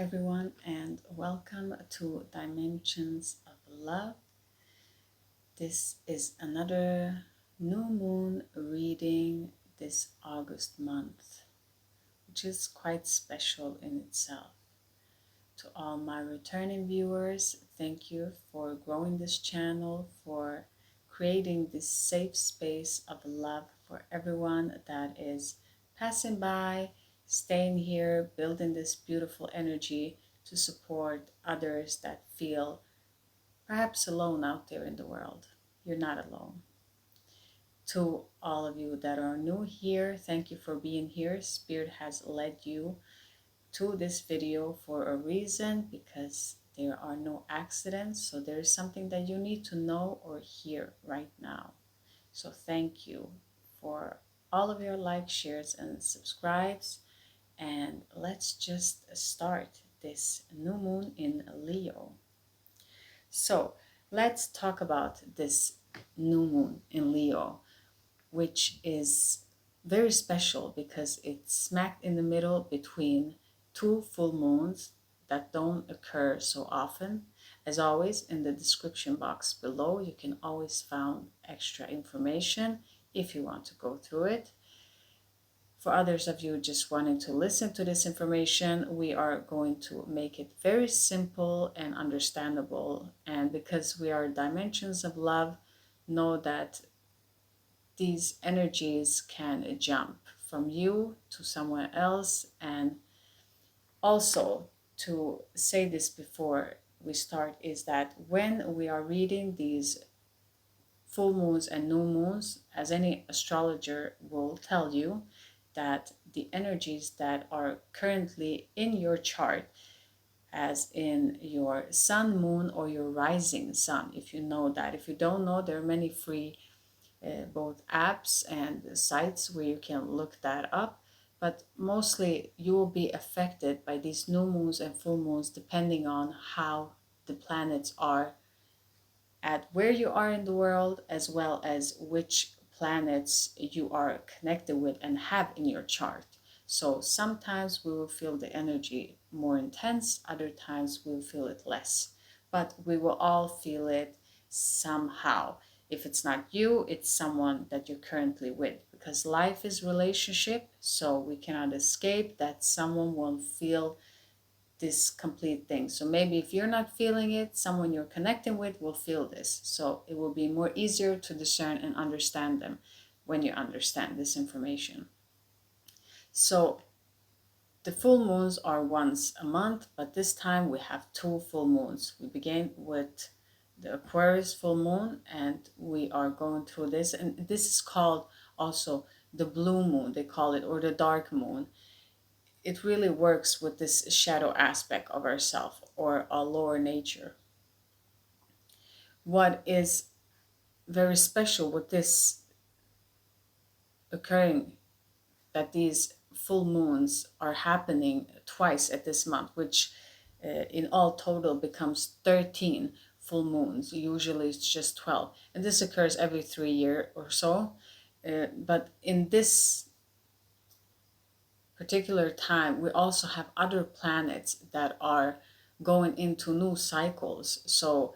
everyone, and welcome to Dimensions of Love. This is another new moon reading this August month, which is quite special in itself. To all my returning viewers, thank you for growing this channel, for creating this safe space of love for everyone that is passing by, staying here, building this beautiful energy to support others that feel perhaps alone out there in the world. You're not alone. To all of you that are new here, thank you for being here. Spirit has led you to this video for a reason, because there are no accidents. So there is something that you need to know or hear right now. So thank you for all of your likes, shares, and subscribes. And let's just start this new moon in Leo. So let's talk about this new moon in Leo, which is very special because it's smacked in the middle between two full moons that don't occur so often. As always, in the description box below, you can always find extra information if you want to go through it. For others of you just wanting to listen to this information, we are going to make it very simple and understandable. And because we are dimensions of love, know that these energies can jump from you to someone else. And also, to say this before we start, is that when we are reading these full moons and new moons, as any astrologer will tell you, that the energies that are currently in your chart, as in your sun, moon, or your rising sun, if you know that. If you don't know, there are many free both apps and sites where you can look that up. But mostly you will be affected by these new moons and full moons depending on how the planets are at where you are in the world, as well as which planets you are connected with and have in your chart. So sometimes we will feel the energy more intense, other times we will feel it less, but we will all feel it somehow. If it's not you, it's someone that you're currently with, because life is relationship, so we cannot escape that someone will feel this complete thing. So maybe if you're not feeling it, someone you're connecting with will feel this. So it will be more easier to discern and understand them when you understand this information. So the full moons are once a month, but this time we have two full moons. We begin with the Aquarius full moon, and we are going through this. And this is called also the blue moon, they call it, or the dark moon. It really works with this shadow aspect of ourself or our lower nature. What is very special with this occurring, that these full moons are happening twice at this month, which in all total becomes 13 full moons. Usually it's just 12, and this occurs every 3 years or so. But in this particular time, we also have other planets that are going into new cycles. So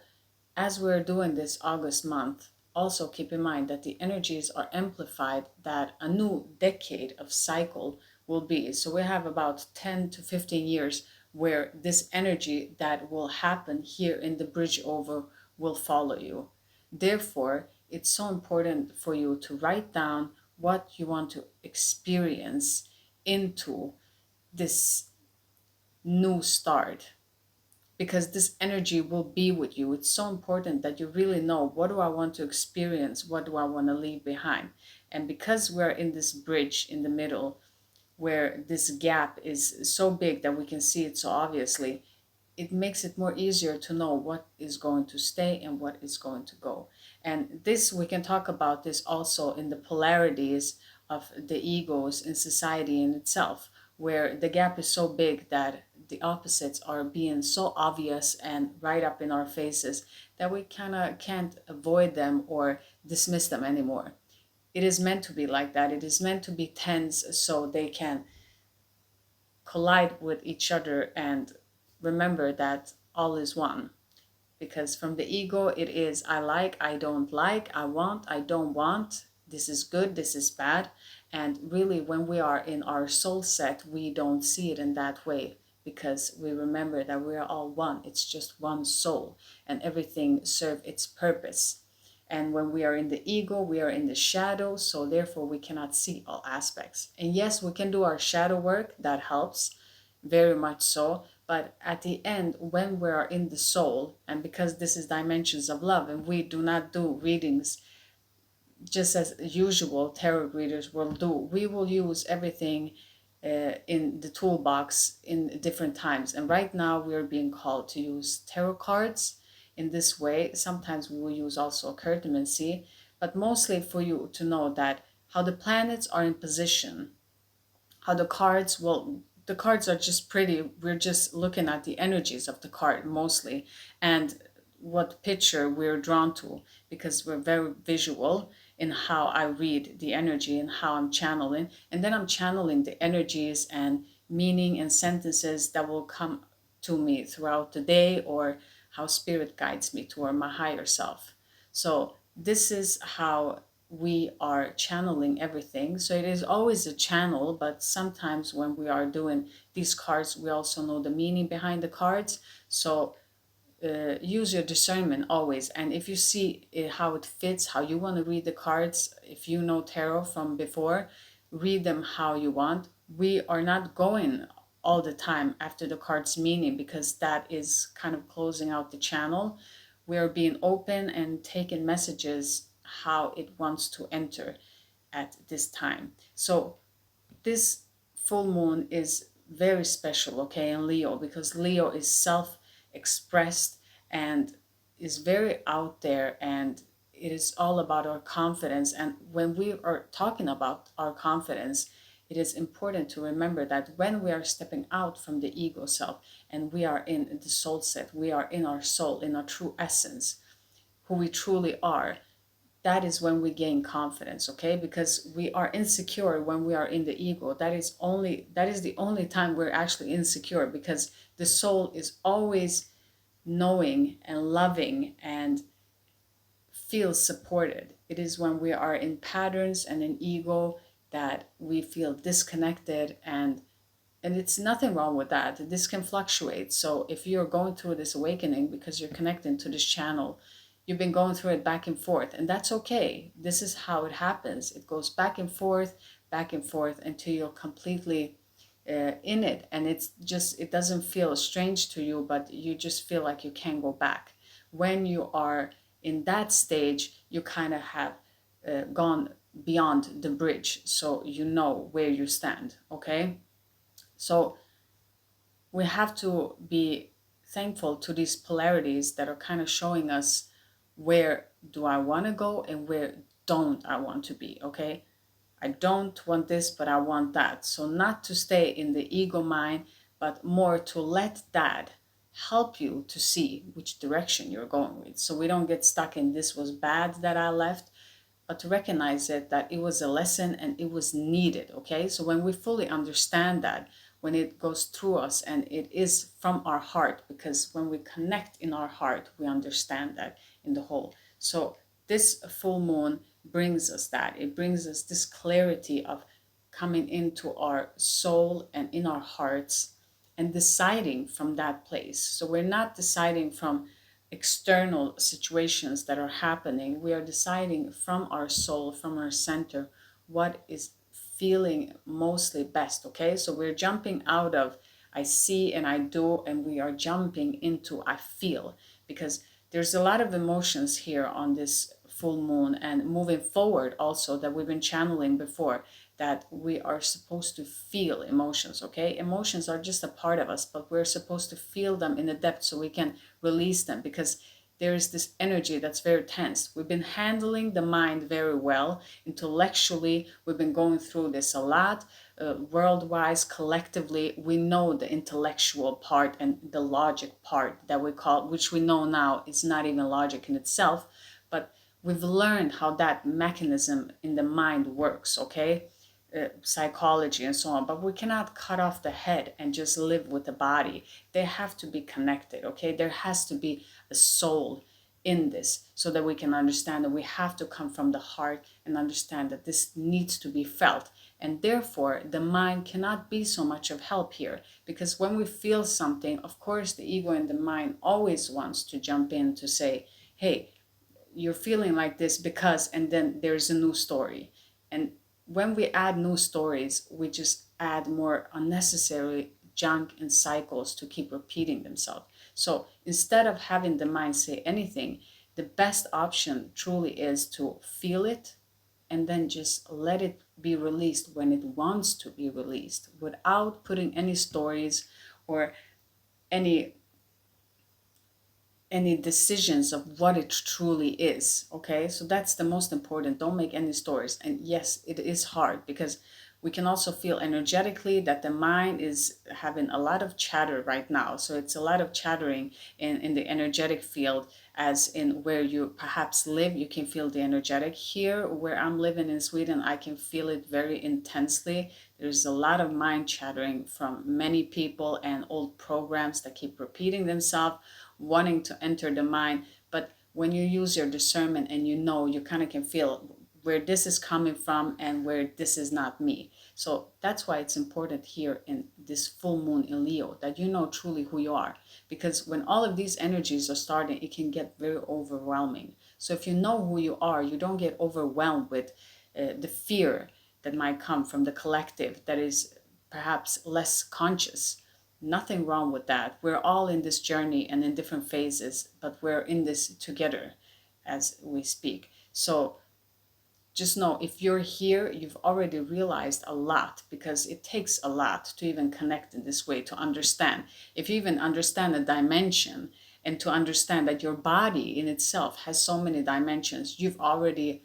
as we're doing this August month, also keep in mind that the energies are amplified, that a new decade of cycle will be. So we have about 10 to 15 years where this energy that will happen here in the bridge over will follow you. Therefore, it's so important for you to write down what you want to experience into this new start, because this energy will be with you. It's so important that you really know, what do I want to experience? What do I want to leave behind? And because we're in this bridge in the middle, where this gap is so big that we can see it so obviously, it makes it more easier to know what is going to stay and what is going to go. And this, we can talk about this also in the polarities of the egos in society in itself, where the gap is so big that the opposites are being so obvious and right up in our faces that we kind of can't avoid them or dismiss them anymore. It is meant to be like that. It is meant to be tense so they can collide with each other and remember that all is one. Because from the ego, it is I like, I don't like, I want, I don't want, this is good, this is bad. And really, when we are in our soul set, we don't see it in that way, because we remember that we are all one. It's just one soul, and everything serves its purpose. And when we are in the ego, we are in the shadow, so therefore we cannot see all aspects. And yes, we can do our shadow work, that helps very much so. But at the end, when we are in the soul, and because this is dimensions of love, and we do not do readings just as usual tarot readers will do, we will use everything in the toolbox in different times. And right now, we are being called to use tarot cards in this way. Sometimes we will use also cartomancy, but mostly for you to know that how the planets are in position, how the cards are just pretty. We're just looking at the energies of the card mostly, and what picture we're drawn to, because we're very visual in how I read the energy and how I'm channeling. And then I'm channeling the energies and meaning and sentences that will come to me throughout the day, or how spirit guides me toward my higher self. So this is how we are channeling everything. So it is always a channel, but sometimes when we are doing these cards, we also know the meaning behind the cards. So use your discernment always. And if you see how it fits, how you want to read the cards, if you know tarot from before, read them how you want. We are not going all the time after the card's meaning, because that is kind of closing out the channel. We are being open and taking messages how it wants to enter at this time. So this full moon is very special, okay, in Leo, because Leo is self-expressed and is very out there, and it is all about our confidence. And when we are talking about our confidence, it is important to remember that when we are stepping out from the ego self and we are in the soul set, we are in our soul, in our true essence, who we truly are, that is when we gain confidence, okay? Because we are insecure when we are in the ego. That is the only time we're actually insecure, because the soul is always knowing and loving and feels supported. It is when we are in patterns and in ego that we feel disconnected, and it's nothing wrong with that. This can fluctuate. So if you're going through this awakening because you're connecting to this channel, you've been going through it back and forth, and that's okay. This is how it happens. It goes back and forth until you're completely in it, and it doesn't feel strange to you, but you just feel like you can't go back. When you are in that stage, you kind of have gone beyond the bridge, so you know where you stand, okay? So we have to be thankful to these polarities that are kind of showing us where do I want to go and where don't I want to be, okay? I don't want this, but I want that. So not to stay in the ego mind, but more to let that help you to see which direction you're going with. So we don't get stuck in this was bad that I left, but to recognize it, that it was a lesson and it was needed, okay? So when we fully understand that, when it goes through us and it is from our heart, because when we connect in our heart, we understand that in the whole. So this full moon brings us that. It brings us this clarity of coming into our soul and in our hearts and deciding from that place. So we're not deciding from external situations that are happening. We are deciding from our soul, from our center, what is feeling mostly best, okay? So we're jumping out of I see and I do, and we are jumping into I feel, because there's a lot of emotions here on this full moon, and moving forward also, that we've been channeling before, that we are supposed to feel emotions, okay? Emotions are just a part of us, but we're supposed to feel them in the depth so we can release them, because there is this energy that's very tense. We've been handling the mind very well. Intellectually, we've been going through this a lot. World-wise, collectively, we know the intellectual part and the logic part that we call, which we know now is not even logic in itself, but we've learned how that mechanism in the mind works, okay? psychology and so on, but we cannot cut off the head and just live with the body. They have to be connected, okay? There has to be a soul in this so that we can understand that we have to come from the heart and understand that this needs to be felt. And therefore, the mind cannot be so much of help here, because when we feel something, of course, the ego and the mind always wants to jump in to say, hey, you're feeling like this because, and then there's a new story. And when we add new stories, we just add more unnecessary junk and cycles to keep repeating themselves. So instead of having the mind say anything, the best option truly is to feel it and then just let it be released when it wants to be released without putting any stories or any decisions of what it truly is. Okay, so that's the most important. Don't make any stories. And yes, it is hard because we can also feel energetically that the mind is having a lot of chatter right now. So it's a lot of chattering in the energetic field, as in where you perhaps live, you can feel the energetic. Here where I'm living in Sweden, I can feel it very intensely. There's a lot of mind chattering from many people and old programs that keep repeating themselves, wanting to enter the mind. But when you use your discernment and you kind of can feel where this is coming from and where this is not me. So that's why it's important here in this full moon in Leo that you know truly who you are. Because when all of these energies are starting, it can get very overwhelming. So if you know who you are, you don't get overwhelmed with the fear that might come from the collective that is perhaps less conscious. Nothing wrong with that. We're all in this journey and in different phases, but we're in this together as we speak. So just know if you're here, you've already realized a lot, because it takes a lot to even connect in this way, to understand. If you even understand a dimension and to understand that your body in itself has so many dimensions, you've already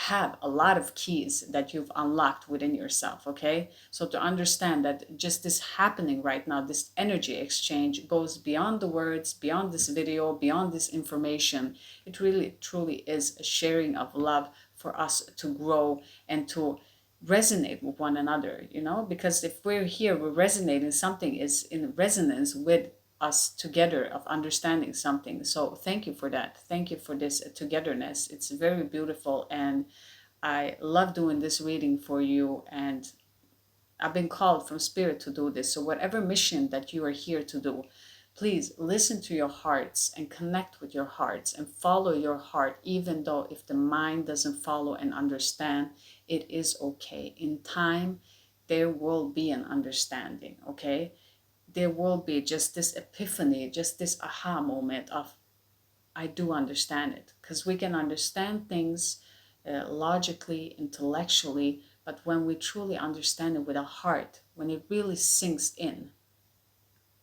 have a lot of keys that you've unlocked within yourself. Okay, so to understand that just this happening right now, this energy exchange goes beyond the words, beyond this video, beyond this information. It really truly is a sharing of love for us to grow and to resonate with one another, because if we're here, we're resonating, something is in resonance with us together of understanding something. So thank you for that. Thank you for this togetherness. It's very beautiful, and I love doing this reading for you, and I've been called from spirit to do this. So whatever mission that you are here to do, please listen to your hearts and connect with your hearts and follow your heart, even though if the mind doesn't follow and understand, it is okay. In time, there will be an understanding, okay? There will be just this epiphany, just this aha moment of, I do understand it. Because we can understand things logically, intellectually, but when we truly understand it with a heart, when it really sinks in,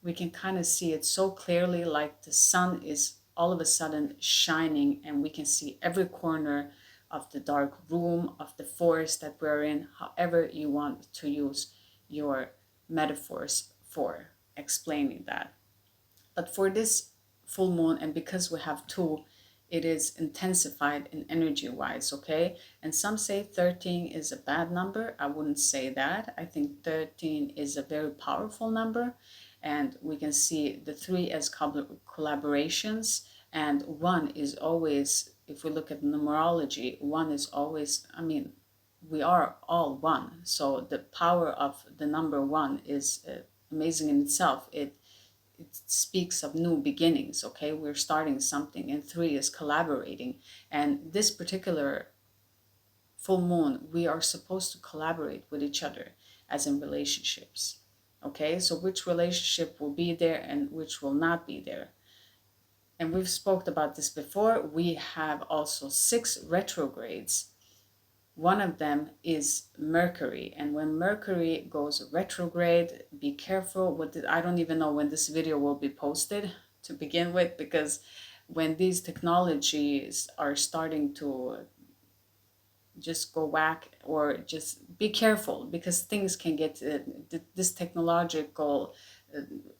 we can kind of see it so clearly, like the sun is all of a sudden shining, and we can see every corner of the dark room, of the forest that we're in, however you want to use your metaphors for explaining that. But for this full moon, and because we have two, it is intensified in energy wise, okay? And some say 13 is a bad number. I wouldn't say that. I think 13 is a very powerful number, and we can see the three as collaborations, and one is always, if we look at numerology, one is always, we are all one. So the power of the number one is amazing in itself. It speaks of new beginnings, okay? We're starting something, and three is collaborating. And this particular full moon, we are supposed to collaborate with each other as in relationships, okay? So which relationship will be there and which will not be there? And we've spoke about this before. We have also 6 retrogrades. One of them is Mercury, and when Mercury goes retrograde, be careful with it. I don't even know when this video will be posted to begin with, because when these technologies are starting to just go whack, or just be careful, because things can get this technological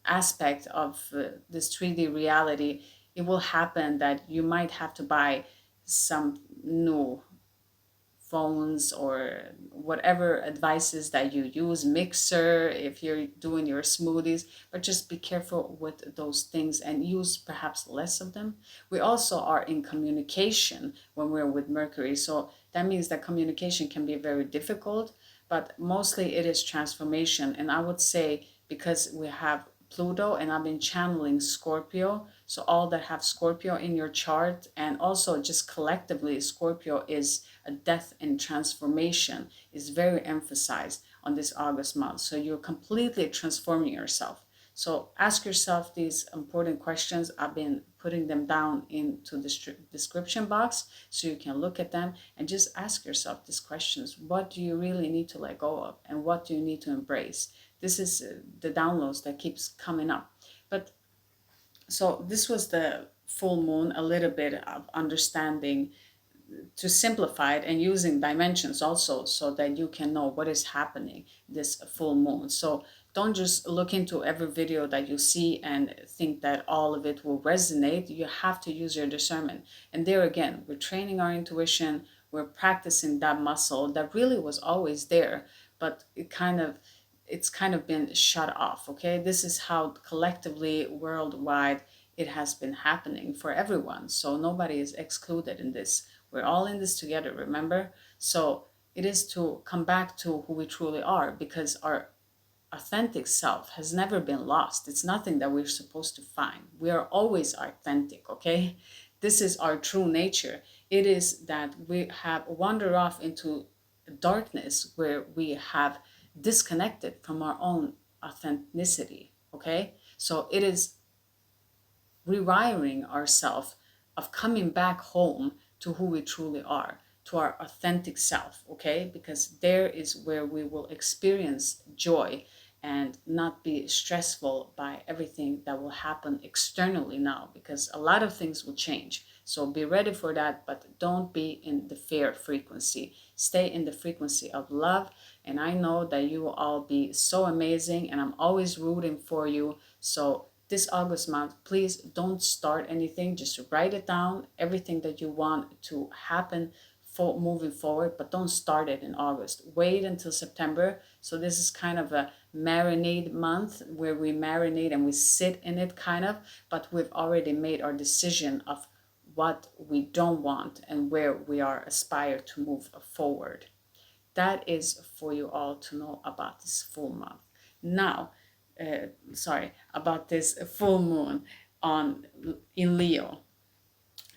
aspect of this 3D reality, it will happen that you might have to buy some new phones or whatever advices that you use, mixer if you're doing your smoothies, but just be careful with those things and use perhaps less of them. We also are in communication when we're with Mercury, so that means that communication can be very difficult, but mostly it is transformation. And I would say, because we have Pluto and I've been channeling Scorpio, so all that have Scorpio in your chart, and also just collectively, Scorpio is a death and transformation, is very emphasized on this August month. So you're completely transforming yourself. So ask yourself these important questions. I've been putting them down into the description box so you can look at them and just ask yourself these questions. What do you really need to let go of, and what do you need to embrace? This is the downloads that keeps coming up. But so this was the full moon, a little bit of understanding to simplify it, and using dimensions also so that you can know what is happening this full moon. So don't just look into every video that you see and think that all of it will resonate. You have to use your discernment. And there again, we're training our intuition, we're practicing that muscle that really was always there, but it's kind of been shut off. Okay, this is how collectively worldwide it has been happening for everyone, so nobody is excluded in this. We're all in this together, remember? So it is to come back to who we truly are, because our authentic self has never been lost. It's nothing that we're supposed to find. We are always authentic, okay? This is our true nature. It is that we have wandered off into darkness where we have disconnected from our own authenticity, okay? So it is rewiring ourselves, of coming back home to who we truly are, to our authentic self, okay? Because there is where we will experience joy and not be stressful by everything that will happen externally now, because a lot of things will change. So be ready for that, but don't be in the fear frequency. Stay in the frequency of love. And I know that you will all be so amazing, and I'm always rooting for you. So this August month, please don't start anything. Just write it down, everything that you want to happen for moving forward, but don't start it in August. Wait until September. So this is kind of a marinade month where we marinate and we sit in it kind of, but we've already made our decision of what we don't want and where we are aspire to move forward. That is for you all to know about this full month. Now, about this full moon on in Leo.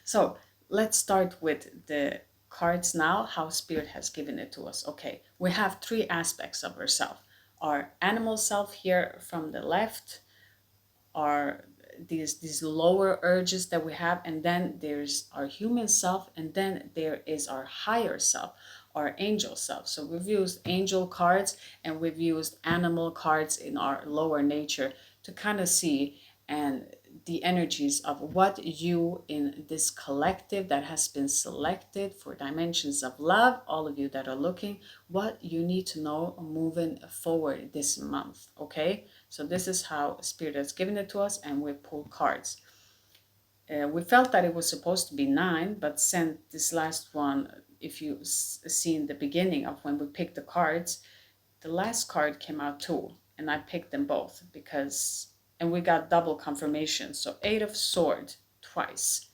So let's start with the cards now, how Spirit has given it to us. Okay, we have three aspects of ourself. Our animal self here from the left, our these lower urges that we have, and then there's our human self, and then there is our higher self, our angel self. So we've used angel cards and we've used animal cards in our lower nature to kind of see and the energies of what you in this collective that has been selected for dimensions of love, all of you that are looking, what you need to know moving forward this month. Okay, so this is how Spirit has given it to us, and we pull cards. We felt that it was supposed to be 9, but sent this last one, if you see in the beginning of when we picked the cards, the last card came out 2, and I picked them both because, and we got double confirmation. So 8 of Swords twice.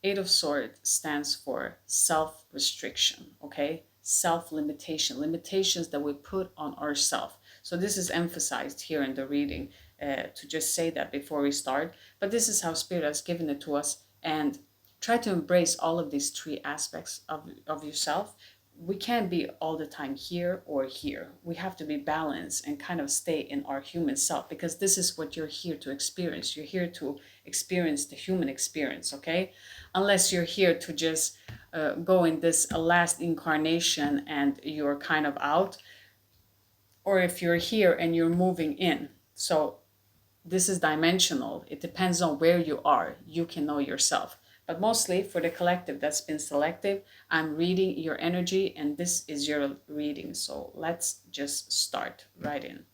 8 of Swords stands for self-restriction, okay? Self-limitation, limitations that we put on ourselves. So this is emphasized here in the reading, to just say that before we start. But this is how Spirit has given it to us. And try to embrace all of these three aspects of yourself. We can't be all the time here or here. We have to be balanced and kind of stay in our human self, because this is what you're here to experience. You're here to experience the human experience, okay? Unless you're here to just go in this last incarnation and you're kind of out, or if you're here and you're moving in. So this is dimensional. It depends on where you are. You can know yourself. But mostly for the collective that's been selected, I'm reading your energy, and this is your reading. So let's just start right in.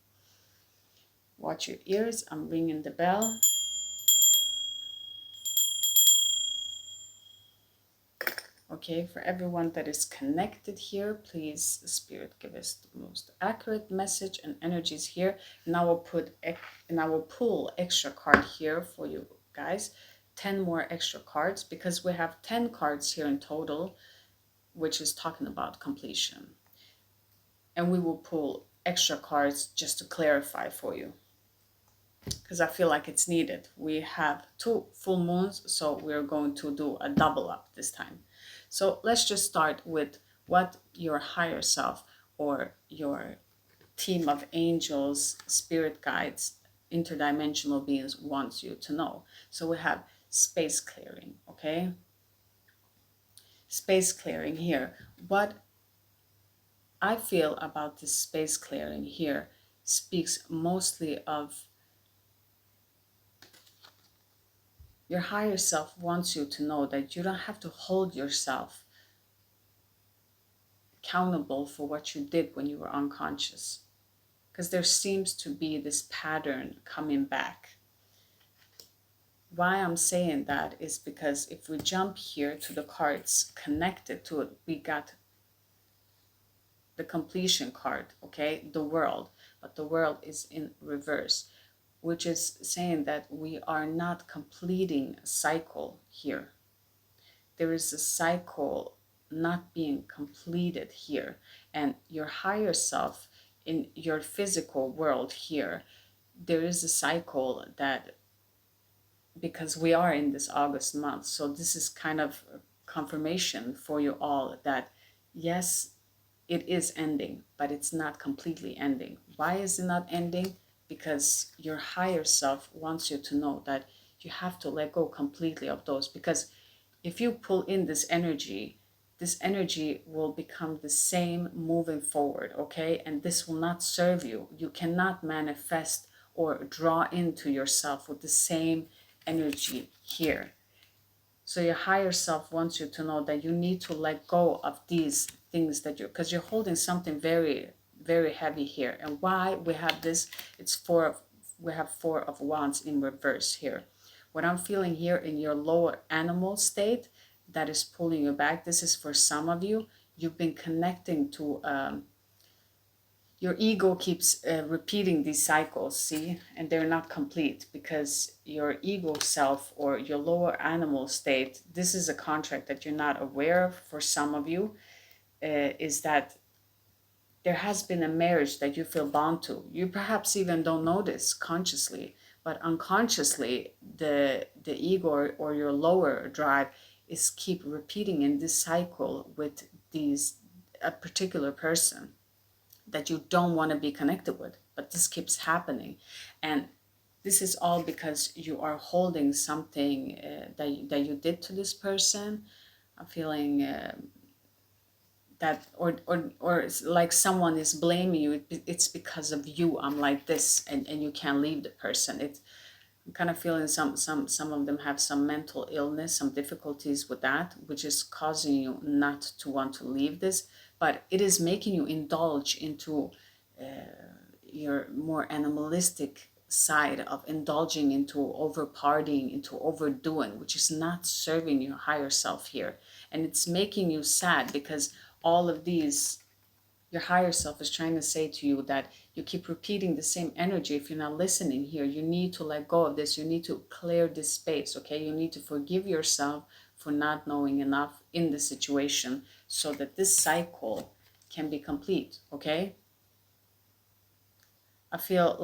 Watch your ears. I'm ringing the bell. Okay, for everyone that is connected here, please, Spirit, give us the most accurate message and energies here. And I will pull extra card here for you guys. 10 more extra cards, because we have 10 cards here in total, which is talking about completion. And we will pull extra cards just to clarify for you, because I feel like it's needed. We have 2 full moons, so we're going to do a double up this time. So let's just start with what your higher self or your team of angels, spirit guides, interdimensional beings wants you to know. So we have space clearing, okay? Space clearing here. What I feel about this space clearing here speaks mostly of your higher self wants you to know that you don't have to hold yourself accountable for what you did when you were unconscious, because there seems to be this pattern coming back. Why I'm saying that is because if we jump here to the cards connected to it, we got the completion card, okay, the world, but the world is in reverse, which is saying that we are not completing a cycle here. There is a cycle not being completed here, and your higher self in your physical world here, there is a cycle that, because we are in this August month, so this is kind of confirmation for you all that yes, it is ending, but it's not completely ending. Why is it not ending? Because your higher self wants you to know that you have to let go completely of those, because if you pull in this energy will become the same moving forward, okay? And this will not serve you. You cannot manifest or draw into yourself with the same energy here. So your higher self wants you to know that you need to let go of these things that because you're holding something very, very heavy here. And why we have this, we have 4 of Wands in reverse here. What I'm feeling here in your lower animal state that is pulling you back, this is for some of you. You've been connecting to your ego keeps repeating these cycles, see, and they're not complete because your ego self or your lower animal state, this is a contract that you're not aware of for some of you, is that there has been a marriage that you feel bound to. You perhaps even don't notice consciously, but unconsciously, the ego or your lower drive is keep repeating in this cycle with a particular person that you don't want to be connected with, but this keeps happening. And this is all because you are holding something that you did to this person. I'm feeling that, or it's like someone is blaming you. It's because of you I'm like this, and you can't leave the person. I'm kind of feeling some of them have some mental illness, some difficulties with that, which is causing you not to want to leave this, but it is making you indulge into your more animalistic side of indulging into over partying, into overdoing, which is not serving your higher self here. And it's making you sad because all of these, your higher self is trying to say to you that you keep repeating the same energy. If you're not listening here, you need to let go of this. You need to clear this space, okay? You need to forgive yourself for not knowing enough in the situation so that this cycle can be complete, okay? I feel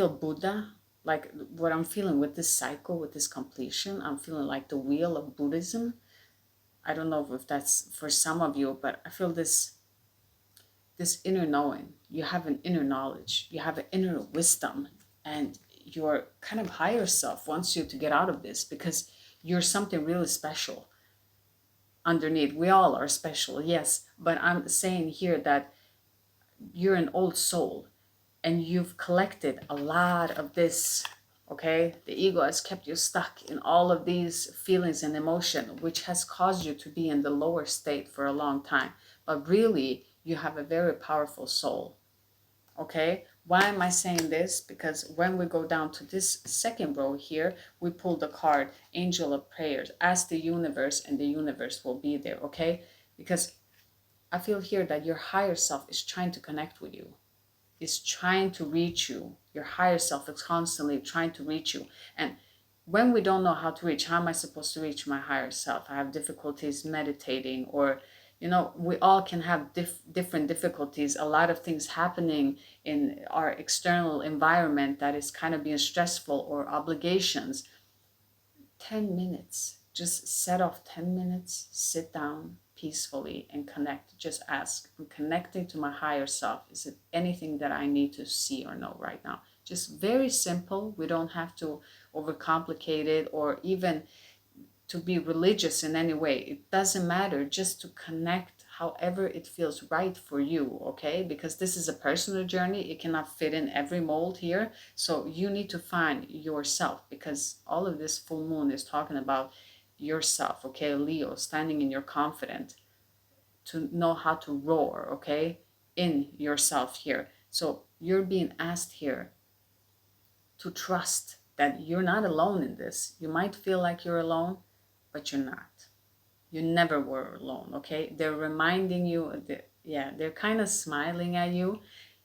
Buddha, like what I'm feeling with this cycle, with this completion, I'm feeling like the wheel of Buddhism. I don't know if that's for some of you, but I feel this inner knowing. You have an inner knowledge, you have an inner wisdom, and your kind of higher self wants you to get out of this because you're something really special underneath. We all are special, yes, but I'm saying here that you're an old soul and you've collected a lot of this, okay? The ego has kept you stuck in all of these feelings and emotion, which has caused you to be in the lower state for a long time. But really, you have a very powerful soul, okay? Why am I saying this? Because when we go down to this second row here, we pull the card, Angel of Prayers. Ask the universe and the universe will be there, okay? Because I feel here that your higher self is trying to connect with you, is trying to reach you. Your higher self is constantly trying to reach you. And when we don't know how to reach, how am I supposed to reach my higher self? I have difficulties meditating, or we all can have different difficulties, a lot of things happening in our external environment that is kind of being stressful, or obligations. 10 minutes, just set off 10 minutes, sit down peacefully and connect. Just ask, I'm connecting to my higher self. Is it anything that I need to see or know right now? Just very simple. We don't have to overcomplicate it, or even to be religious in any way. It doesn't matter, just to connect however it feels right for you, okay? Because this is a personal journey. It cannot fit in every mold here. So you need to find yourself, because all of this full moon is talking about yourself, okay? Leo, standing in your confidence, to know how to roar, okay? In yourself here. So you're being asked here to trust that you're not alone in this. You might feel like you're alone, but you're not. You never were alone, okay? They're reminding you, they're kind of smiling at you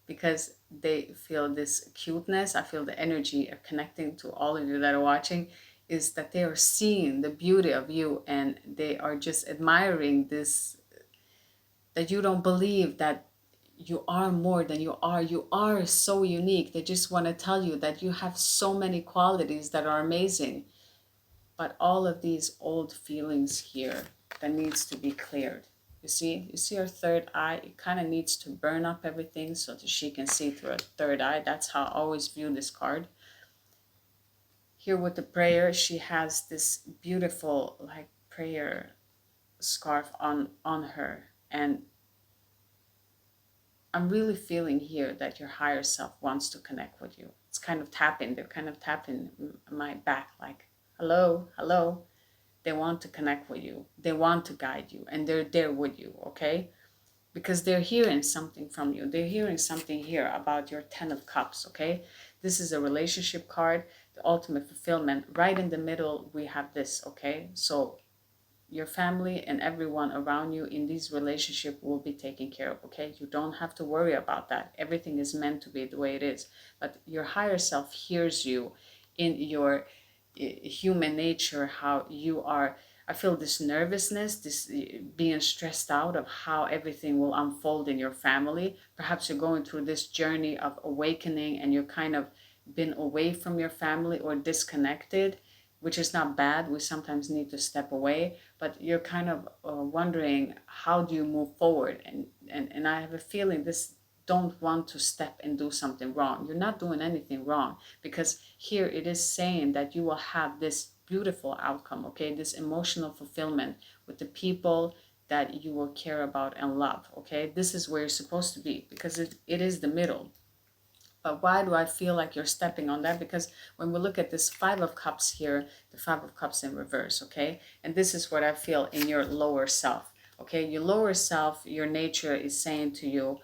because they feel this cuteness. I feel the energy of connecting to all of you that are watching, is that they are seeing the beauty of you, and they are just admiring this, that you don't believe that you are more than you are. You are so unique. They just want to tell you that you have so many qualities that are amazing. But all of these old feelings here that needs to be cleared. You see her third eye, it kind of needs to burn up everything so that she can see through a third eye. That's how I always view this card. Here with the prayer, she has this beautiful like prayer scarf on her. And I'm really feeling here that your higher self wants to connect with you. It's kind of tapping, they're kind of tapping my back like, hello, hello. They want to connect with you. They want to guide you, and they're there with you, okay? Because they're hearing something from you. They're hearing something here about your 10 of Cups, okay? This is a relationship card, the ultimate fulfillment. Right in the middle, we have this, okay? So your family and everyone around you in this relationship will be taken care of, okay? You don't have to worry about that. Everything is meant to be the way it is. But your higher self hears you in your human nature, how you are. I feel this nervousness, this being stressed out of how everything will unfold in your family. Perhaps you're going through this journey of awakening, and you're kind of been away from your family or disconnected, which is not bad. We sometimes need to step away, but you're kind of wondering, how do you move forward? And I have a feeling this, don't want to step and do something wrong. You're not doing anything wrong, because here it is saying that you will have this beautiful outcome, okay? This emotional fulfillment with the people that you will care about and love, okay? This is where you're supposed to be, because it is the middle. But why do I feel like you're stepping on that? Because when we look at this 5 of Cups here, the 5 of Cups in reverse, okay? And this is what I feel in your lower self, okay? Your lower self, your nature is saying to you,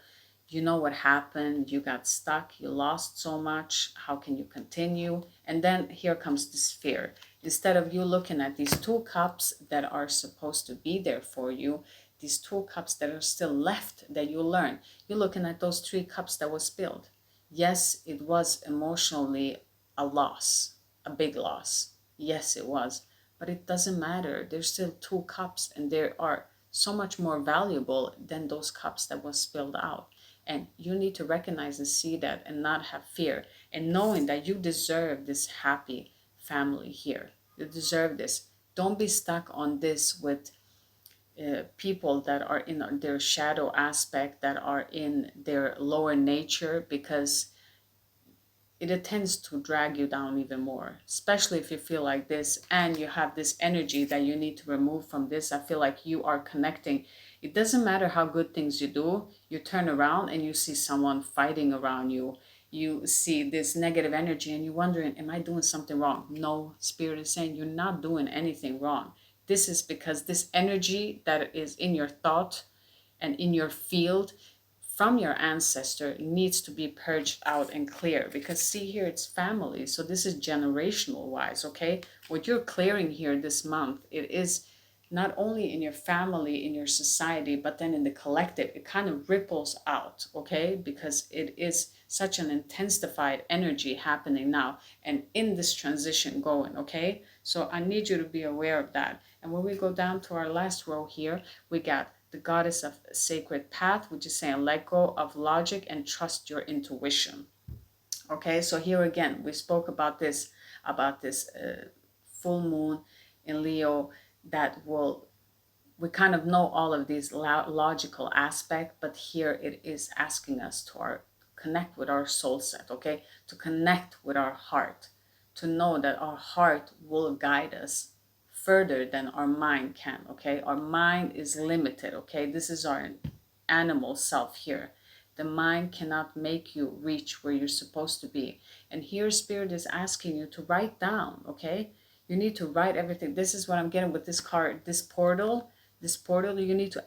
you know what happened, you got stuck, you lost so much, how can you continue? And then here comes this fear. Instead of you looking at these 2 cups that are supposed to be there for you, these 2 cups that are still left that you learn, you're looking at those 3 cups that was spilled. Yes, it was emotionally a loss, a big loss. Yes, it was. But it doesn't matter. There's still 2 cups, and they are so much more valuable than those cups that was spilled out. And you need to recognize and see that, and not have fear. And knowing that you deserve this happy family here. You deserve this. Don't be stuck on this with people that are in their shadow aspect, that are in their lower nature, because it tends to drag you down even more, especially if you feel like this and you have this energy that you need to remove from this. I feel like you are connecting. It doesn't matter how good things you do, you turn around and you see someone fighting around you. You see this negative energy and you're wondering, am I doing something wrong? No, Spirit is saying you're not doing anything wrong. This is because this energy that is in your thought and in your field from your ancestor needs to be purged out and clear, because see here, it's family. So this is generational wise, okay? What you're clearing here this month, it is not only in your family, in your society, but then in the collective. It kind of ripples out, okay? Because it is such an intensified energy happening now and in this transition going, okay? So I need you to be aware of that. And when we go down to our last row here, we got the goddess of sacred path, which is saying let go of logic and trust your intuition. Okay, so here again, we spoke about this full moon in Leo that will, we kind of know all of these logical aspects, but here it is asking us to connect with our soul set, okay? To connect with our heart, to know that our heart will guide us further than our mind can, okay? Our mind is limited, okay? This is our animal self here. The mind cannot make you reach where you're supposed to be. And here Spirit is asking you to write down, okay? You need to write everything. This is what I'm getting with this card, this portal, you need to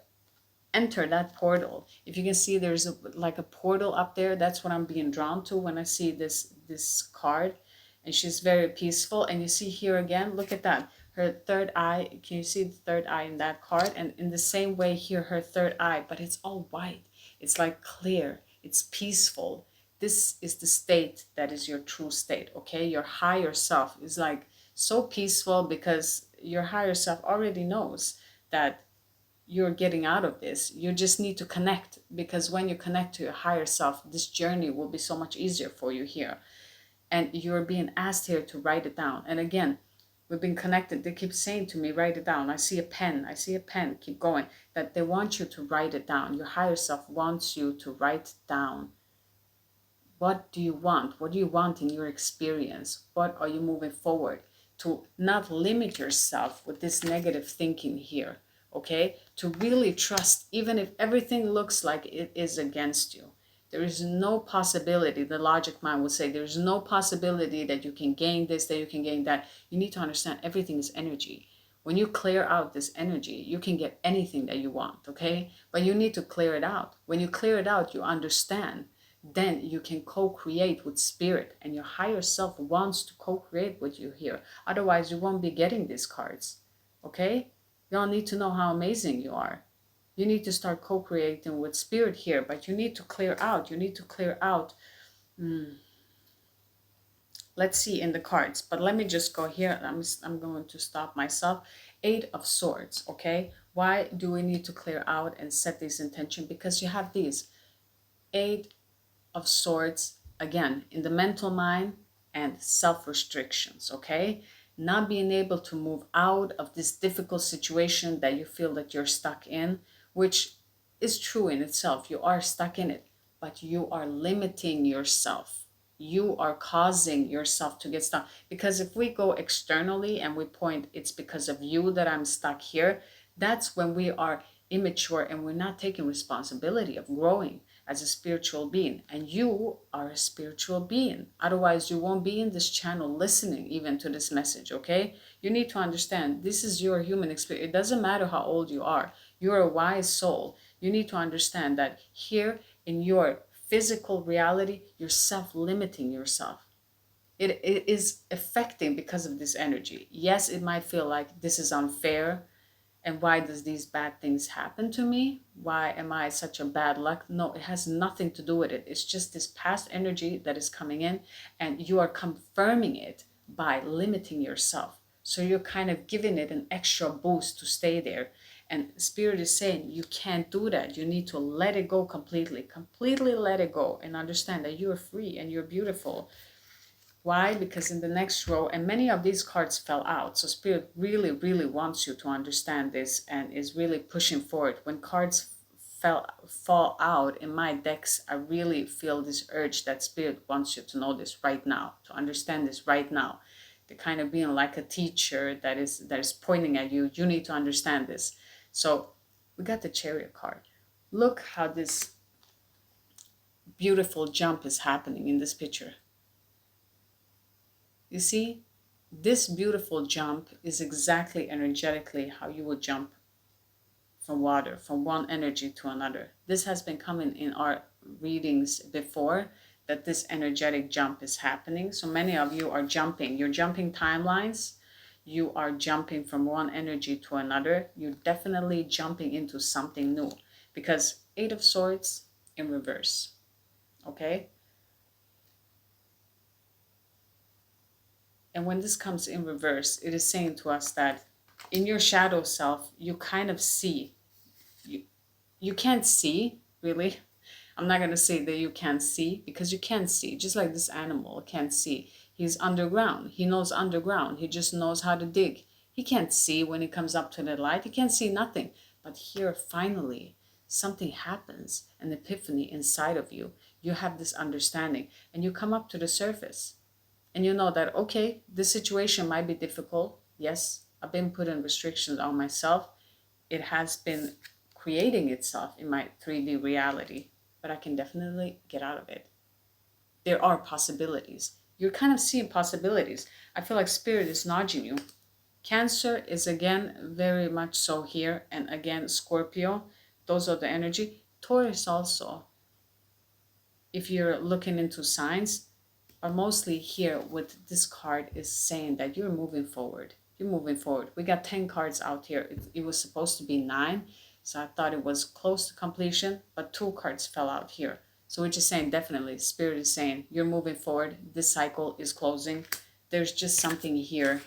enter that portal. If you can see, there's like a portal up there. That's what I'm being drawn to when I see this card. And she's very peaceful. And you see here again, look at that. Her third eye, can you see the third eye in that card? And in the same way here, her third eye, but it's all white. It's like clear. It's peaceful. This is the state that is your true state, okay? Your higher self is like so peaceful because your higher self already knows that you're getting out of this. You just need to connect, because when you connect to your higher self, this journey will be so much easier for you here. And you're being asked here to write it down. And again, we've been connected. They keep saying to me, write it down. I see a pen. Keep going. That they want you to write it down. Your higher self wants you to write down. What do you want? What do you want in your experience? What are you moving forward? To not limit yourself with this negative thinking here, okay? To really trust, even if everything looks like it is against you. There is no possibility, the logic mind will say, there's no possibility that you can gain this, that you can gain that. You need to understand everything is energy. When you clear out this energy, you can get anything that you want, okay? But you need to clear it out. When you clear it out, you understand. Then you can co-create with spirit, and your higher self wants to co-create with you here. Otherwise, you won't be getting these cards, okay? Y'all need to know how amazing you are. You need to start co-creating with spirit here, but you need to clear out. Let's see in the cards, but let me just go here. I'm going to stop myself. 8 of Swords, okay? Why do we need to clear out and set this intention? Because you have these 8 of Swords, again, in the mental mind and self-restrictions, okay? Not being able to move out of this difficult situation that you feel that you're stuck in, which is true in itself. You are stuck in it, but you are limiting yourself. You are causing yourself to get stuck. Because if we go externally and we point, it's because of you that I'm stuck here, that's when we are immature and we're not taking responsibility of growing as a spiritual being. And you are a spiritual being. Otherwise, you won't be in this channel listening even to this message, okay? You need to understand this is your human experience. It doesn't matter how old you are. You're a wise soul. You need to understand that here in your physical reality, you're self-limiting yourself. It is affecting because of this energy. Yes, it might feel like this is unfair. And why does these bad things happen to me? Why am I such a bad luck? No, it has nothing to do with it. It's just this past energy that is coming in, and you are confirming it by limiting yourself. So you're kind of giving it an extra boost to stay there. And Spirit is saying you can't do that. You need to let it go completely let it go, and understand that you're free and you're beautiful. Why? Because in the next row, and many of these cards fell out. So Spirit really, really wants you to understand this and is really pushing forward. When cards fall out in my decks, I really feel this urge that Spirit wants you to know this right now, to understand this right now. The kind of being like a teacher that is pointing at you. You need to understand this. So we got the Chariot card. Look how this beautiful jump is happening in this picture. You see, this beautiful jump is exactly energetically how you would jump from water, from one energy to another. This has been coming in our readings before, that this energetic jump is happening. So many of you are jumping. You're jumping timelines. You are jumping from one energy to another. You're definitely jumping into something new, because Eight of Swords in reverse. Okay? And when this comes in reverse, it is saying to us that in your shadow self, you kind of see. You can't see, really. I'm not going to say that you can't see, because you can't see. Just like this animal can't see. He's underground. He knows underground. He just knows how to dig. He can't see when he comes up to the light. He can't see nothing. But here, finally, something happens, an epiphany inside of you. You have this understanding, and you come up to the surface. And you know that, okay, this situation might be difficult. Yes, I've been putting restrictions on myself. It has been creating itself in my 3D reality, but I can definitely get out of it. There are possibilities. You're kind of seeing possibilities. I feel like Spirit is nudging you. Cancer is again very much so here, and again Scorpio. Those are the energy. Taurus also, if you're looking into signs, but mostly here with this card is saying that you're moving forward. You're moving forward. We got 10 cards out here. It was supposed to be 9. So I thought it was close to completion, but 2 cards fell out here. So we're just saying, definitely, Spirit is saying, you're moving forward. This cycle is closing. There's just something here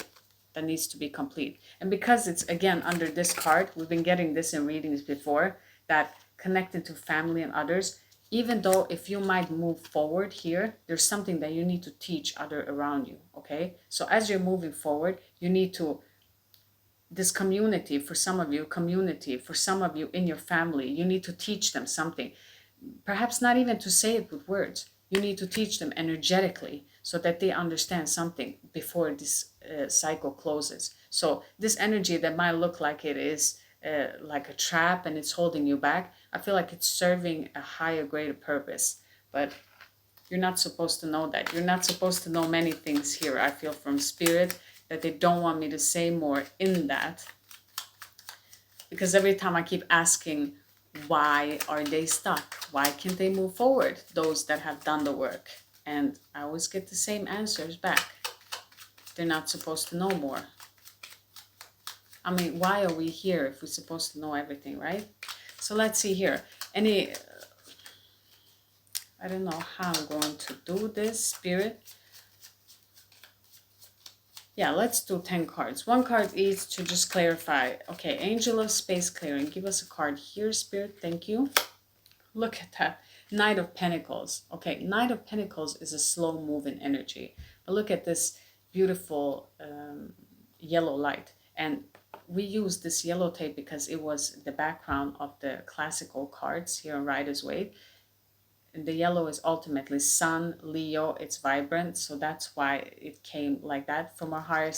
that needs to be complete. And because it's, again, under this card, we've been getting this in readings before, that connected to family and others, even though if you might move forward here, there's something that you need to teach other around you, okay? So as you're moving forward, you need to, this community, for some of you, community, for some of you in your family, you need to teach them something. Perhaps not even to say it with words. You need to teach them energetically so that they understand something before this cycle closes. So this energy that might look like it is like a trap and it's holding you back, I feel like it's serving a higher, greater purpose. But you're not supposed to know that. You're not supposed to know many things here, I feel, from Spirit, that they don't want me to say more in that. Because every time I keep asking, why are they stuck? Why can't they move forward? Those that have done the work. And I always get the same answers back. They're not supposed to know more. I mean, why are we here if we're supposed to know everything, right? So let's see here. I don't know how I'm going to do this, Spirit. Yeah, let's do 10 cards. 1 card each to just clarify. Okay, Angel of Space Clearing. Give us a card here, Spirit. Thank you. Look at that. Knight of Pentacles. Okay, Knight of Pentacles is a slow-moving energy. But look at this beautiful yellow light. And we use this yellow tape because it was the background of the classical cards here in Rider-Waite. And the yellow is ultimately Sun, Leo, it's vibrant. So that's why it came like that from our higher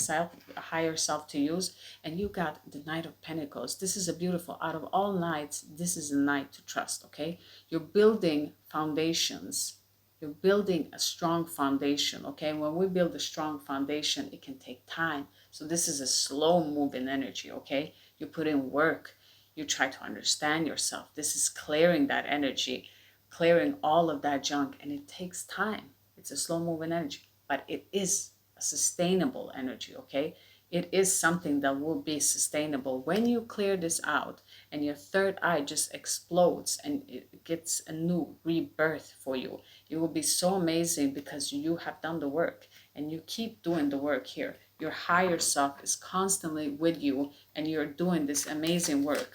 self to use. And you got the Knight of Pentacles. This is a beautiful, out of all knights, this is a knight to trust, okay? You're building foundations. You're building a strong foundation, okay? When we build a strong foundation, it can take time. So this is a slow moving energy, okay? You put in work. You try to understand yourself. This is clearing that energy, clearing all of that junk, and it takes time. It's a slow moving energy, but it is a sustainable energy, okay? It is something that will be sustainable when you clear this out and your third eye just explodes and it gets a new rebirth for you. It will be so amazing because you have done the work and you keep doing the work here. Your higher self is constantly with you and you're doing this amazing work.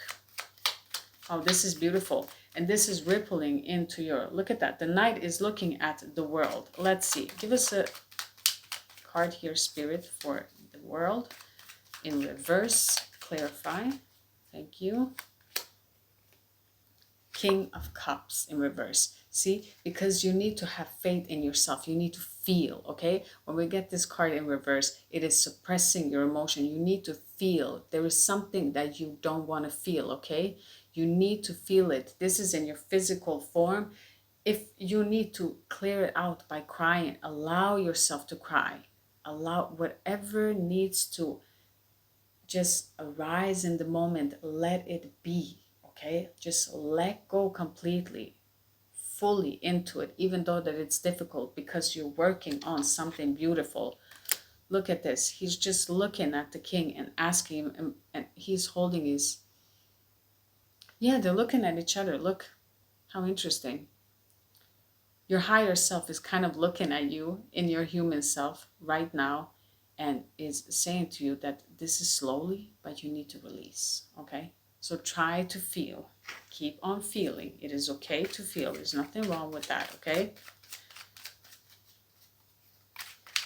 Oh, this is beautiful. And this is rippling into your, look at that. The knight is looking at the world. Let's see. Give us a card here, Spirit, for the world. In reverse, clarify. Thank you. King of Cups in reverse. See, because you need to have faith in yourself. You need to feel, okay? When we get this card in reverse, it is suppressing your emotion. You need to feel. There is something that you don't want to feel, okay? You need to feel it. This is in your physical form. If you need to clear it out by crying, allow yourself to cry. Allow whatever needs to just arise in the moment, let it be, okay? Just let go completely, fully into it, even though that it's difficult because you're working on something beautiful. Look at this. He's just looking at the king and asking him, and he's holding his, yeah, they're looking at each other. Look how interesting. Your higher self is kind of looking at you in your human self right now and is saying to you that this is slowly, but you need to release, okay? So try to feel. Keep on feeling. It is okay to feel. There's nothing wrong with that, okay?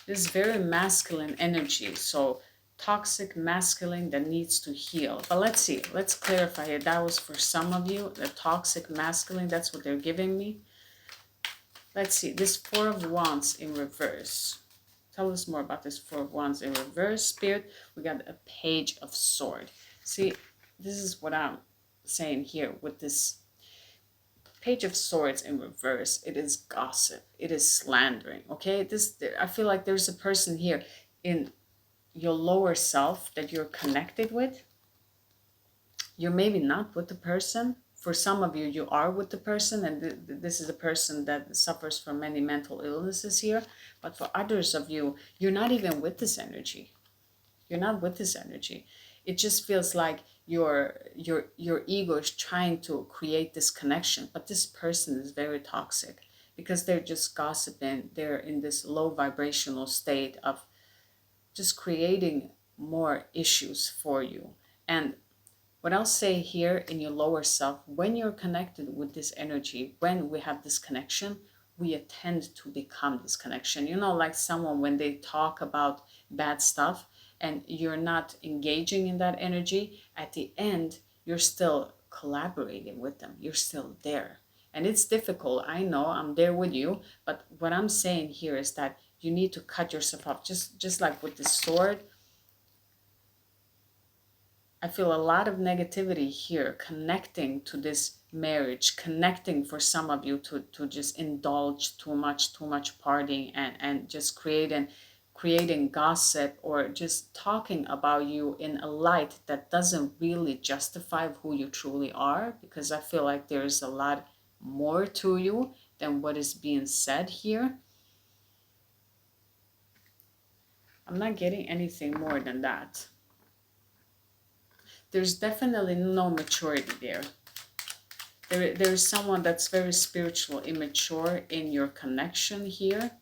This is very masculine energy, so toxic masculine that needs to heal. But let's see, let's clarify it. That was for some of you, the toxic masculine, that's what they're giving me. Let's see, this Four of Wands in reverse. Tell us more about this Four of Wands in reverse, Spirit. We got a Page of Sword. See, this is what I'm saying here with this Page of Swords in reverse. It is gossip. It is slandering, okay? I feel like there's a person here in your lower self that you're connected with. You're maybe not with the person. For some of you, you are with the person, and this is a person that suffers from many mental illnesses here. But for others of you, you're not even with this energy. You're not with this energy. It just feels like your ego is trying to create this connection, but this person is very toxic because they're just gossiping. They're in this low vibrational state of just creating more issues for you. And what I'll say here in your lower self, when you're connected with this energy, when we have this connection, we tend to become this connection. You know, like someone when they talk about bad stuff and you're not engaging in that energy, at the end, you're still collaborating with them. You're still there. And it's difficult. I know I'm there with you. But what I'm saying here is that you need to cut yourself off. Just like with the sword, I feel a lot of negativity here connecting to this marriage, connecting for some of you to just indulge too much partying and just creating gossip or just talking about you in a light that doesn't really justify who you truly are, because I feel like there's a lot more to you than what is being said here. I'm not getting anything more than that. There's definitely no maturity there. There's someone that's very spiritual, immature in your connection here.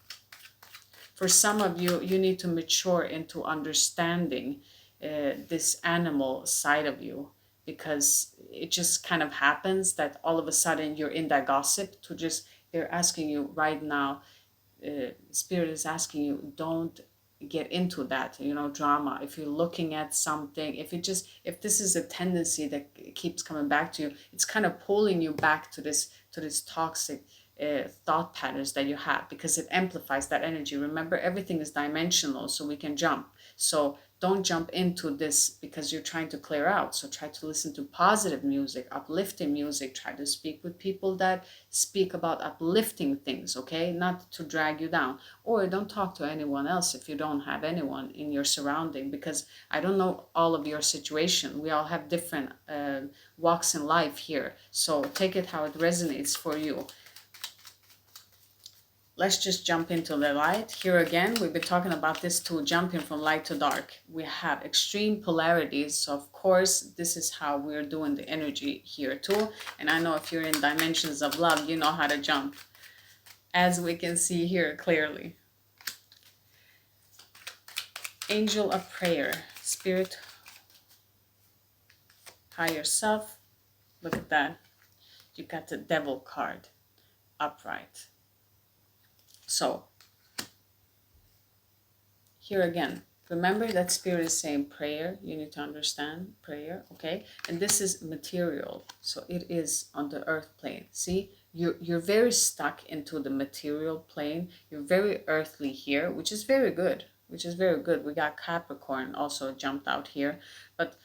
For some of you, you need to mature into understanding this animal side of you, because it just kind of happens that all of a sudden you're in that gossip to just, they're asking you right now, Spirit is asking you, don't get into that, you know, drama. If you're looking at something, if this is a tendency that keeps coming back to you, it's kind of pulling you back to this toxic thought patterns that you have, because it amplifies that energy. Remember, everything is dimensional, so we can jump. So don't jump into this because you're trying to clear out. So try to listen to positive music, uplifting music. Try to speak with people that speak about uplifting things, okay? Not to drag you down. Or don't talk to anyone else if you don't have anyone in your surrounding, because I don't know all of your situation. We all have different walks in life here. So take it how it resonates for you. Let's just jump into the light. Here again, we've been talking about this too, jumping from light to dark. We have extreme polarities. So of course, this is how we're doing the energy here too. And I know if you're in dimensions of love, you know how to jump, as we can see here clearly. Angel of prayer, Spirit, higher self. Look at that. You got the Devil card, upright. So here again, remember that Spirit is saying prayer. You need to understand prayer, okay? And this is material, so it is on the earth plane. See, you're very stuck into the material plane. You're very earthly here, which is very good. We got Capricorn also jumped out here, but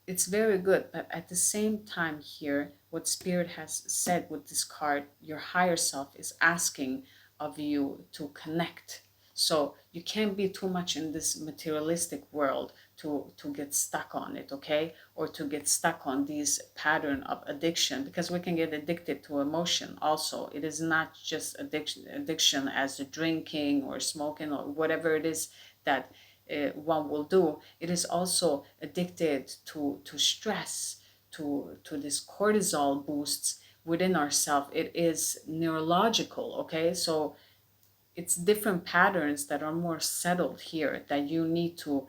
it's very good. But at the same time here, what Spirit has said with this card, your higher self is asking of you to connect. So you can't be too much in this materialistic world to get stuck on it, okay? Or to get stuck on these pattern of addiction, because we can get addicted to emotion also. It is not just addiction as drinking or smoking or whatever it is that one will do. It is also addicted to stress, to this cortisol boosts within ourselves. It is neurological, okay? So it's different patterns that are more settled here that you need to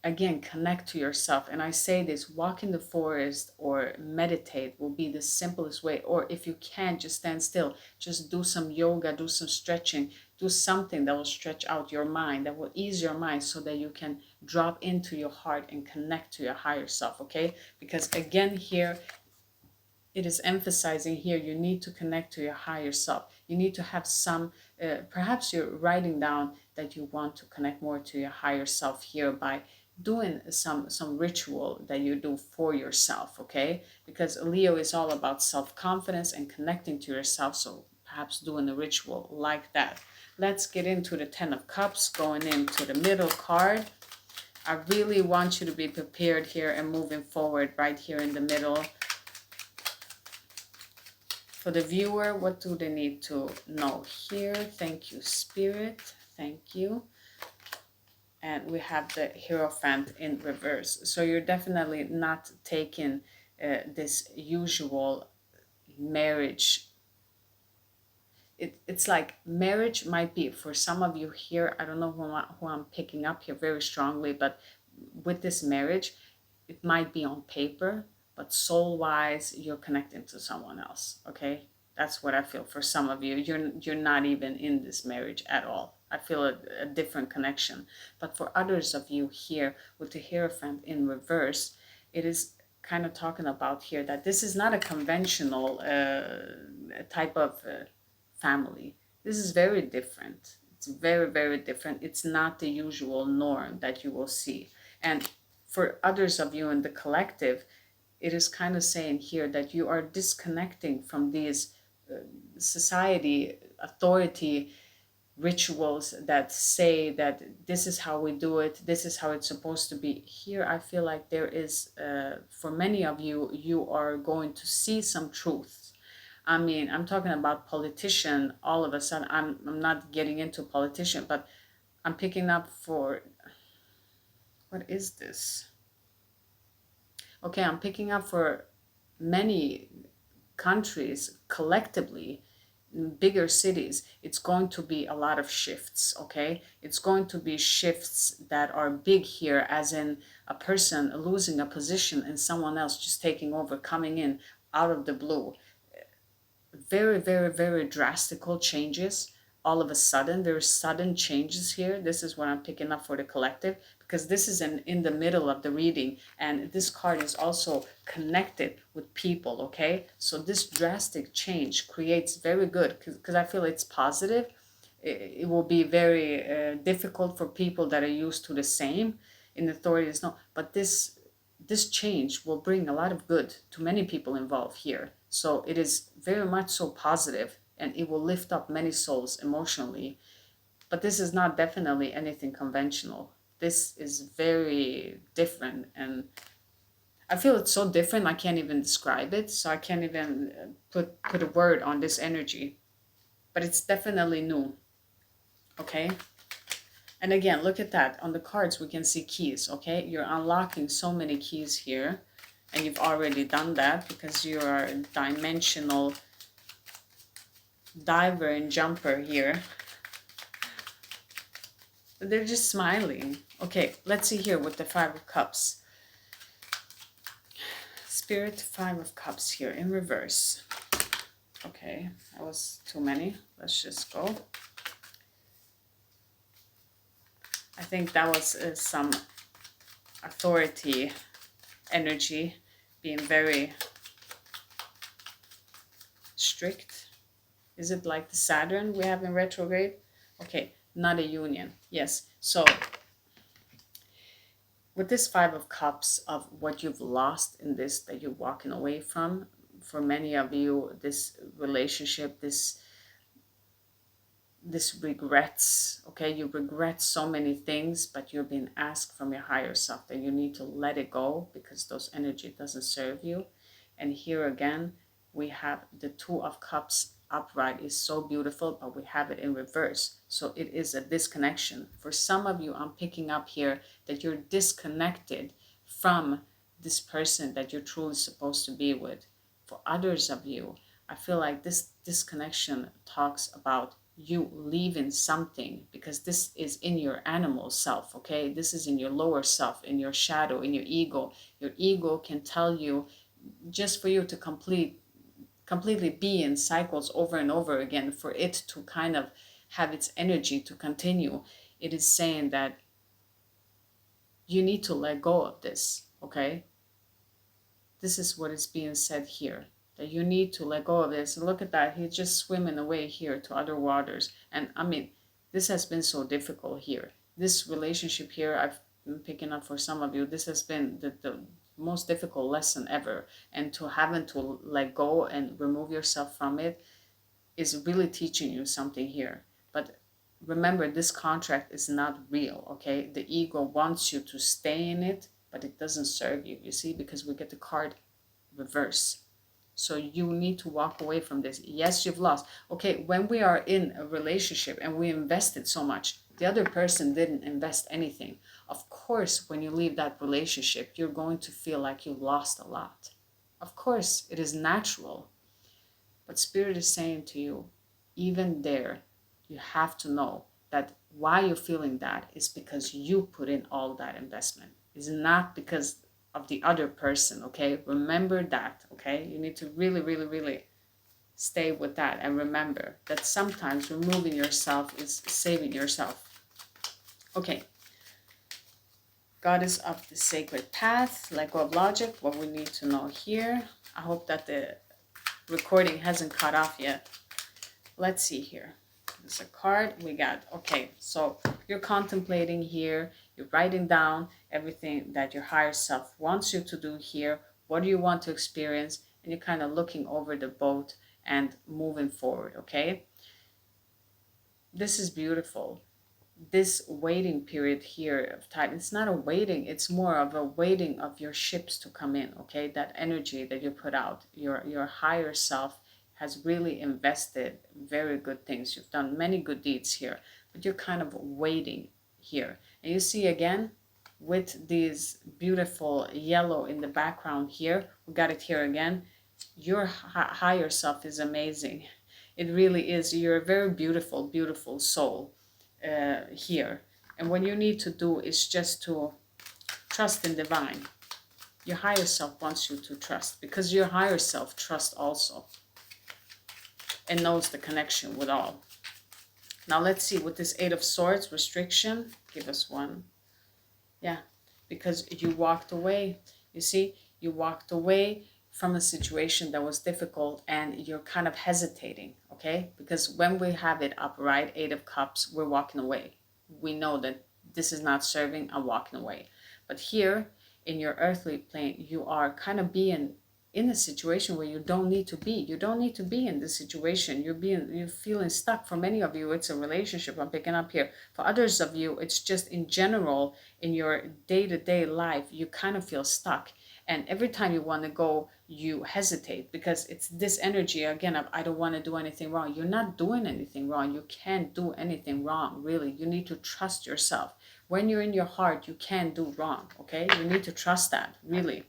again connect to yourself. And I say this, walk in the forest or meditate will be the simplest way. Or if you can't, just stand still, just do some yoga, do some stretching, do something that will stretch out your mind, that will ease your mind, so that you can drop into your heart and connect to your higher self, okay? Because again here it is emphasizing here, you need to connect to your higher self. You need to have some perhaps you're writing down that you want to connect more to your higher self here by doing some ritual that you do for yourself, okay? Because Leo is all about self-confidence and connecting to yourself, so perhaps doing a ritual like that. Let's get into the 10 of Cups, going into the middle card. I really want you to be prepared here and moving forward right here in the middle. For the viewer, what do they need to know here? Thank you, Spirit. Thank you. And we have the Hierophant in reverse. So you're definitely not taking this usual marriage. It's like marriage might be, for some of you here, I don't know who I'm picking up here very strongly, but with this marriage, it might be on paper, but soul-wise, you're connecting to someone else, okay? That's what I feel for some of you. You're not even in this marriage at all. I feel a different connection. But for others of you here with the Hierophant in reverse, it is kind of talking about here that this is not a conventional type of family. This is very different. It's very, very different. It's not the usual norm that you will see. And for others of you in the collective, it is kind of saying here that you are disconnecting from these society authority rituals that say that this is how we do it, this is how it's supposed to be. Here I feel like there is for many of you, you are going to see some truth. I mean, I'm talking about politician. All of a sudden, I'm not getting into politician, but I'm picking up for, what is this? Okay, I'm picking up for many countries collectively, in bigger cities. It's going to be a lot of shifts, okay? It's going to be shifts that are big here, as in a person losing a position and someone else just taking over, coming in out of the blue. Very, very, very drastical changes. All of a sudden, there are sudden changes here. This is what I'm picking up for the collective, because this is in the middle of the reading, and this card is also connected with people, okay? So this drastic change creates very good, because I feel it's positive. It will be very difficult for people that are used to the same in authorities. No, but this change will bring a lot of good to many people involved here. So it is very much so positive, and it will lift up many souls emotionally. But this is not definitely anything conventional. This is very different, and I feel it's so different I can't even describe it. So I can't even put a word on this energy. But it's definitely new. Okay? And again, look at that. On the cards, we can see keys, okay? You're unlocking so many keys here. And you've already done that because you are a dimensional diver and jumper here. They're just smiling. Okay, let's see here with the 5 of Cups. Spirit, 5 of Cups here in reverse. Okay, that was too many. Let's just go. I think that was some authority energy, being very strict. Is it like the Saturn we have in retrograde? Okay, not a union. Yes. So with this 5 of Cups, of what you've lost in this, that you're walking away from, for many of you, this relationship, this this regrets, okay? You regret so many things, but you're being asked from your higher self that you need to let it go because those energy doesn't serve you. And here again, we have the Two of Cups upright is so beautiful, but we have it in reverse. So it is a disconnection. For some of you, I'm picking up here that you're disconnected from this person that you're truly supposed to be with. For others of you, I feel like this disconnection talks about you leaving something, because this is in your animal self, okay? This is in your lower self, in your shadow, in your ego. Your ego can tell you, just for you to completely be in cycles over and over again, for it to kind of have its energy to continue. It is saying that you need to let go of this, okay? This is what is being said here, that you need to let go of this. And look at that, he's just swimming away here to other waters. And I mean, this has been so difficult here. This relationship here, I've been picking up for some of you, this has been the most difficult lesson ever. And to having to let go and remove yourself from it is really teaching you something here. But remember, this contract is not real, okay? The ego wants you to stay in it, but it doesn't serve you, you see, because we get the card reverse. So you need to walk away from this. Yes, you've lost. Okay, when we are in a relationship and we invested so much, the other person didn't invest anything. Of course, when you leave that relationship, you're going to feel like you lost a lot. Of course, it is natural. But Spirit is saying to you, even there, you have to know that why you're feeling that is because you put in all that investment. It's not because of the other person, okay? Remember that, okay? You need to really, really, really stay with that and remember that sometimes removing yourself is saving yourself. Okay. Goddess of the sacred path, let go of logic, what we need to know here. I hope that the recording hasn't cut off yet. Let's see here. There's a card we got. Okay, so you're contemplating here. You're writing down everything that your higher self wants you to do here. What do you want to experience? And you're kind of looking over the boat and moving forward, okay? This is beautiful. This waiting period here of time, it's not a waiting, it's more of a waiting of your ships to come in, okay? That energy that you put out, your higher self has really invested very good things. You've done many good deeds here, but you're kind of waiting here. And you see again, with these beautiful yellow in the background here, we got it here again. Your higher self is amazing. It really is. You're a very beautiful, beautiful soul. Here, and what you need to do is just to trust in divine. Your higher self wants you to trust, because your higher self trusts also and knows the connection with all. Now let's see, with this Eight of Swords, restriction, give us one. Yeah, because you walked away. You see, you walked away from a situation that was difficult and you're kind of hesitating, okay? Because when we have it upright, Eight of Cups, we're walking away. We know that this is not serving, I'm walking away. But here in your earthly plane, you are kind of being in a situation where you don't need to be. You don't need to be in this situation. You're feeling stuck. For many of you, it's a relationship I'm picking up here. For others of you, it's just in general, in your day-to-day life, you kind of feel stuck. And every time you want to go, you hesitate, because it's this energy again of I don't want to do anything wrong. You're not doing anything wrong. You can't do anything wrong, really. You need to trust yourself. When you're in your heart, you can't do wrong, okay? You need to trust that, really.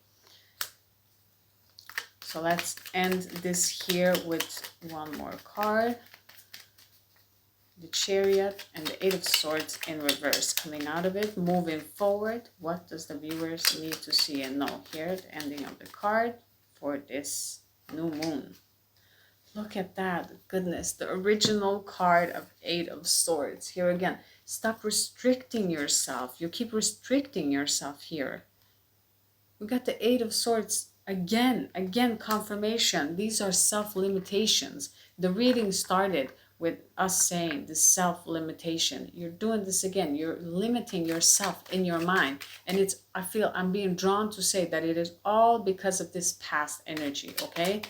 So let's end this here with one more card. The Chariot and the Eight of Swords in reverse. Coming out of it, moving forward. What does the viewers need to see and know? Here, the ending of the card for this new moon. Look at that. Goodness, the original card of Eight of Swords. Here again, stop restricting yourself. You keep restricting yourself here. We got the Eight of Swords. Again, confirmation. These are self-limitations. The reading started with us saying this self-limitation. You're doing this again. You're limiting yourself in your mind. And I feel I'm being drawn to say that it is all because of this past energy, okay?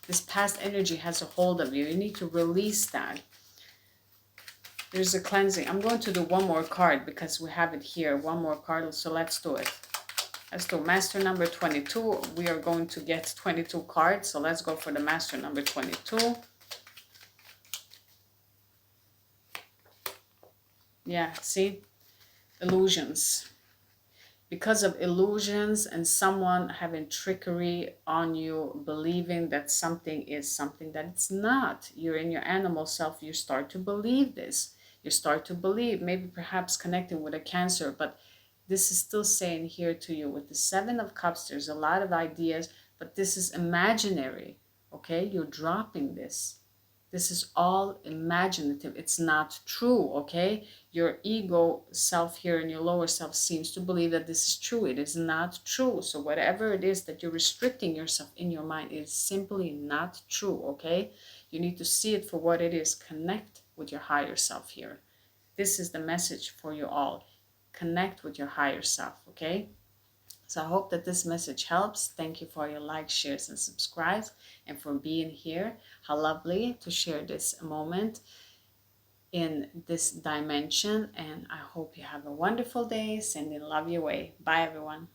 This past energy has a hold of you. You need to release that. There's a cleansing. I'm going to do one more card because we have it here. One more card. So let's do it. Let's do master number 22. We are going to get 22 cards. So let's go for the master number 22. Yeah, see? Illusions. Because of illusions and someone having trickery on you, believing that something is something that it's not. You're in your animal self. You start to believe this. You start to believe, maybe perhaps connecting with a Cancer, but this is still saying here to you with the Seven of Cups, there's a lot of ideas, but this is imaginary, okay? You're dropping this. This is all imaginative. It's not true, okay? Your ego self here and your lower self seems to believe that this is true. It is not true. So whatever it is that you're restricting yourself in your mind is simply not true, okay? You need to see it for what it is. Connect with your higher self here. This is the message for you all. Connect with your higher self, okay? So I hope that this message helps. Thank you for your likes, shares, and subscribes, and for being here. How lovely to share this moment in this dimension. And I hope you have a wonderful day. Sending love your way. Bye, everyone.